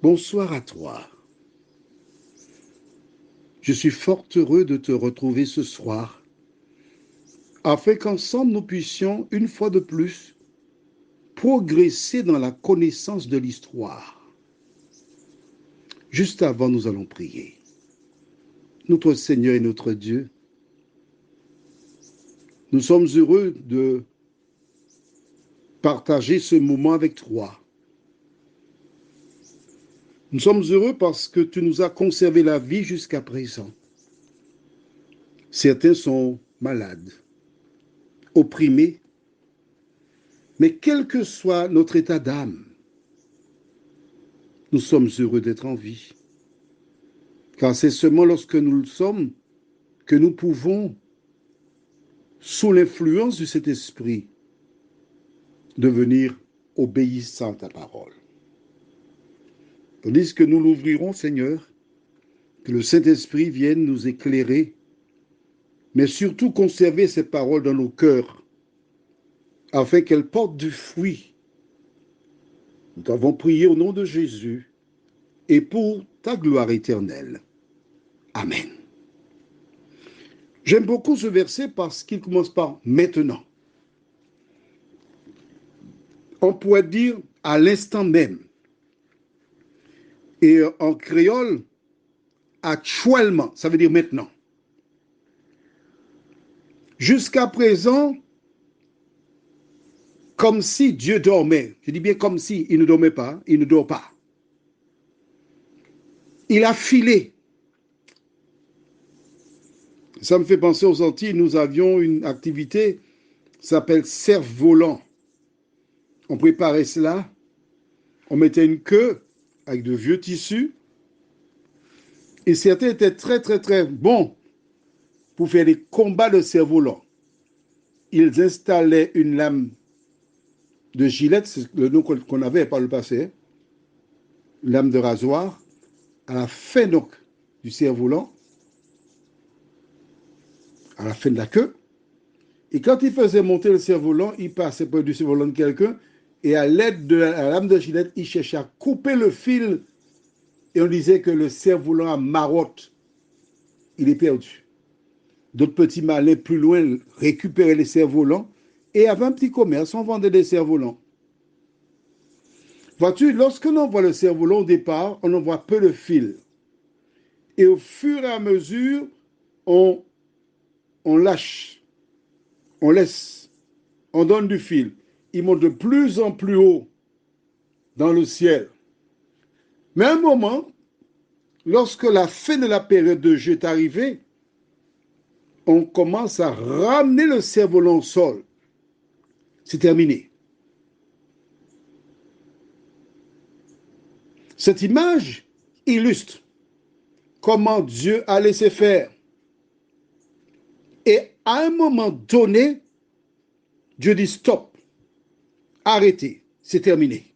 Bonsoir à toi. Je suis fort heureux de te retrouver ce soir, afin qu'ensemble nous puissions, une fois de plus, progresser dans la connaissance de l'histoire. Juste avant, nous allons prier. Notre Seigneur et notre Dieu, nous sommes heureux de partager ce moment avec toi. Nous sommes heureux parce que tu nous as conservé la vie jusqu'à présent. Certains sont malades, opprimés, mais quel que soit notre état d'âme, nous sommes heureux d'être en vie. Car c'est seulement lorsque nous le sommes que nous pouvons, sous l'influence de cet esprit, devenir obéissants à ta parole. Tandis que nous l'ouvrirons, Seigneur, que le Saint-Esprit vienne nous éclairer, mais surtout conserver ces paroles dans nos cœurs, afin qu'elles portent du fruit. Nous t'avons prié au nom de Jésus et pour ta gloire éternelle. Amen. J'aime beaucoup ce verset parce qu'il commence par maintenant. On pourrait dire à l'instant même. Et en créole, actuellement, ça veut dire maintenant. Jusqu'à présent, comme si Dieu dormait. Je dis bien comme si il ne dormait pas, il ne dort pas. Il a filé. Ça me fait penser aux Antilles, nous avions une activité qui s'appelle cerf-volant. On préparait cela, on mettait une queue avec de vieux tissus, et certains étaient très très très bons pour faire des combats de cerf-volant. Ils installaient une lame de gilette, c'est le nom qu'on avait par le passé, une lame de rasoir, à la fin donc du cerf-volant, à la fin de la queue. Et quand il faisait monter le cerf-volant, il passait près du cerf-volant de quelqu'un et à l'aide de la lame de gilette, il cherchait à couper le fil et on disait que le cerf-volant a marotte. Il est perdu. D'autres petits malins plus loin récupéraient les cerfs-volants et avaient un petit commerce, on vendait des cerfs-volants. Vois-tu, lorsque l'on voit le cerf-volant au départ, on en voit peu de fil. Et au fur et à mesure, on lâche, on laisse, on donne du fil. Il monte de plus en plus haut dans le ciel. Mais à un moment, lorsque la fin de la période de jeu est arrivée, on commence à ramener le cerf-volant au sol. C'est terminé. Cette image illustre comment Dieu a laissé faire. Et à un moment donné, Dieu dit stop, arrêtez, c'est terminé.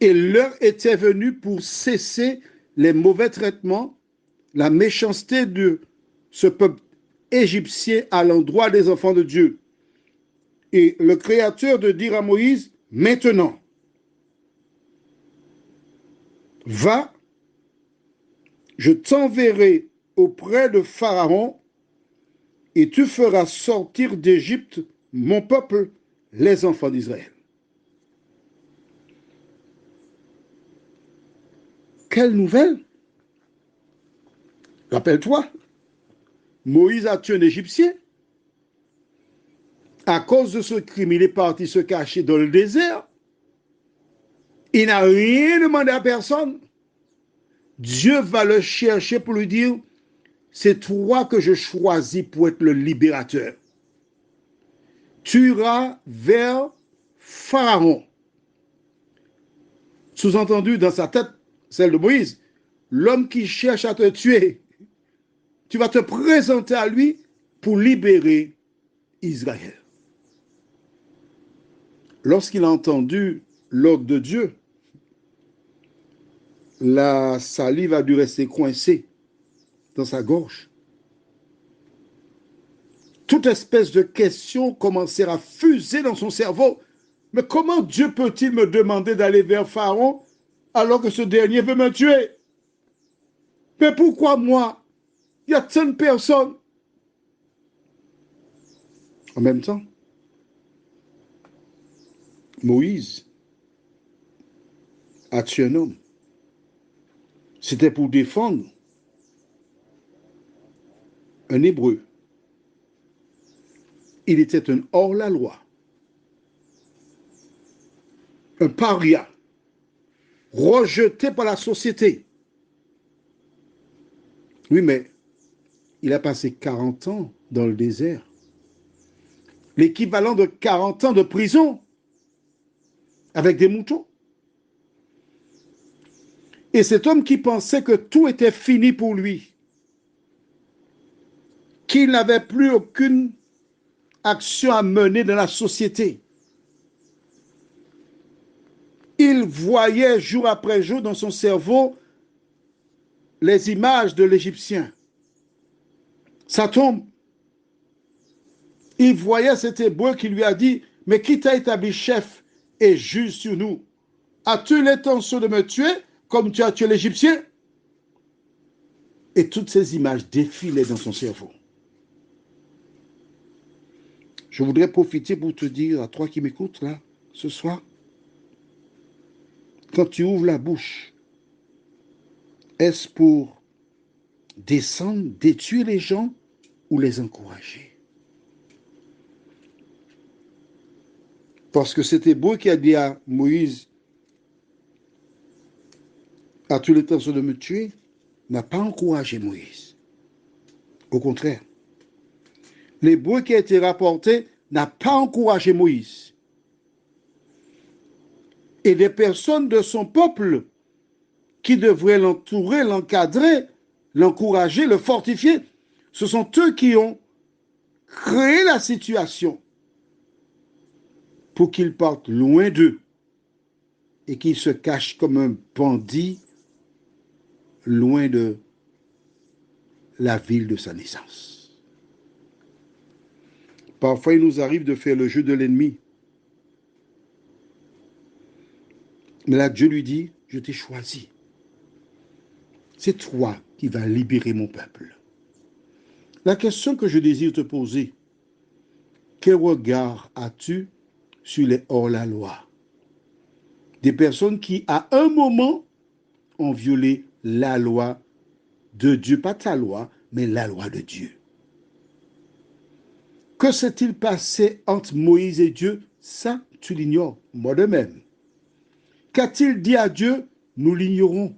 Et l'heure était venue pour cesser les mauvais traitements, la méchanceté de ce peuple égyptien à l'endroit des enfants de Dieu. Et le Créateur de dire à Moïse, maintenant, va, je t'enverrai auprès de Pharaon et tu feras sortir d'Égypte mon peuple, les enfants d'Israël. Quelle nouvelle! Rappelle-toi, Moïse a tué un Égyptien. À cause de ce crime, il est parti se cacher dans le désert. Il n'a rien demandé à personne. Dieu va le chercher pour lui dire, c'est toi que je choisis pour être le libérateur. Tu iras vers Pharaon. Sous-entendu dans sa tête, celle de Moïse, l'homme qui cherche à te tuer, tu vas te présenter à lui pour libérer Israël. Lorsqu'il a entendu l'ordre de Dieu, la salive a dû rester coincée dans sa gorge. Toute espèce de questions commencèrent à fuser dans son cerveau. Mais comment Dieu peut-il me demander d'aller vers Pharaon alors que ce dernier veut me tuer. Mais pourquoi moi? Il y a tant de personnes. En même temps, Moïse a tué un homme. C'était pour défendre un Hébreu. Il était un hors-la-loi, un paria, rejeté par la société. Oui, mais il a passé 40 ans dans le désert. L'équivalent de 40 ans de prison avec des moutons. Et cet homme qui pensait que tout était fini pour lui, qu'il n'avait plus aucune action à mener dans la société, il voyait jour après jour dans son cerveau les images de l'Égyptien. Ça tombe. Il voyait cet Hébreu qui lui a dit, mais qui t'a établi chef et juge sur nous? As-tu l'intention de me tuer comme tu as tué l'Égyptien? Et toutes ces images défilaient dans son cerveau. Je voudrais profiter pour te dire à toi qui m'écoutes là, ce soir, quand tu ouvres la bouche, est-ce pour descendre, détruire les gens ou les encourager? Parce que cet Hébreu qui a dit à Moïse, as-tu l'intention de me tuer, n'a pas encouragé Moïse. Au contraire, l'Hébreu qui a été rapporté n'a pas encouragé Moïse. Et des personnes de son peuple qui devraient l'entourer, l'encadrer, l'encourager, le fortifier, ce sont eux qui ont créé la situation pour qu'il parte loin d'eux et qu'il se cache comme un bandit loin de la ville de sa naissance. Parfois, il nous arrive de faire le jeu de l'ennemi. Mais là, Dieu lui dit, je t'ai choisi. C'est toi qui vas libérer mon peuple. La question que je désire te poser, quel regard as-tu sur les hors-la-loi? Des personnes qui, à un moment, ont violé la loi de Dieu, pas ta loi, mais la loi de Dieu. Que s'est-il passé entre Moïse et Dieu? Ça, tu l'ignores, moi de même. Qu'a-t-il dit à Dieu? Nous l'ignorons.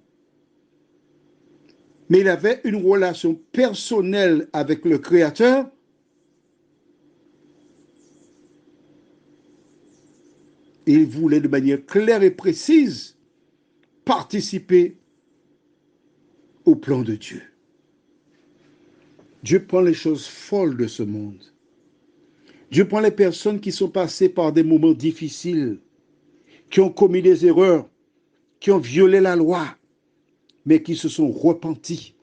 Mais il avait une relation personnelle avec le Créateur. Et il voulait de manière claire et précise participer au plan de Dieu. Dieu prend les choses folles de ce monde. Dieu prend les personnes qui sont passées par des moments difficiles, qui ont commis des erreurs, qui ont violé la loi, mais qui se sont repentis.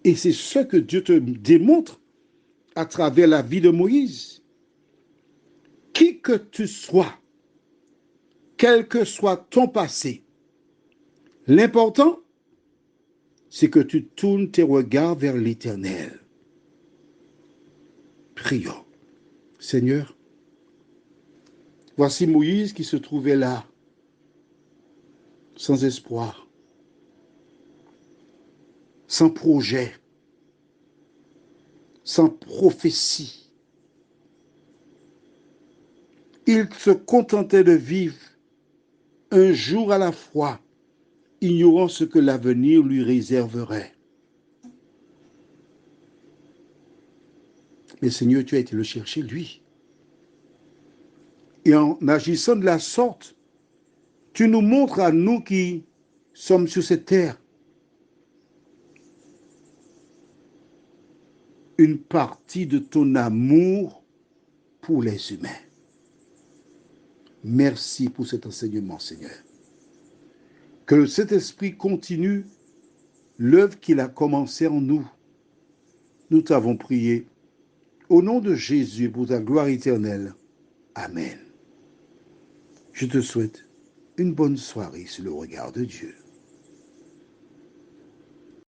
Et c'est ce que Dieu te démontre à travers la vie de Moïse. Qui que tu sois, quel que soit ton passé, l'important, c'est que tu tournes tes regards vers l'Éternel. Prions. Seigneur, voici Moïse qui se trouvait là, sans espoir, sans projet, sans prophétie. Il se contentait de vivre un jour à la fois, ignorant ce que l'avenir lui réserverait. Mais Seigneur, tu as été le chercher, lui. Et en agissant de la sorte, tu nous montres à nous qui sommes sur cette terre une partie de ton amour pour les humains. Merci pour cet enseignement, Seigneur. Que le Saint-Esprit continue l'œuvre qu'il a commencée en nous. Nous t'avons prié au nom de Jésus pour ta gloire éternelle. Amen. Je te souhaite une bonne soirée sur le regard de Dieu.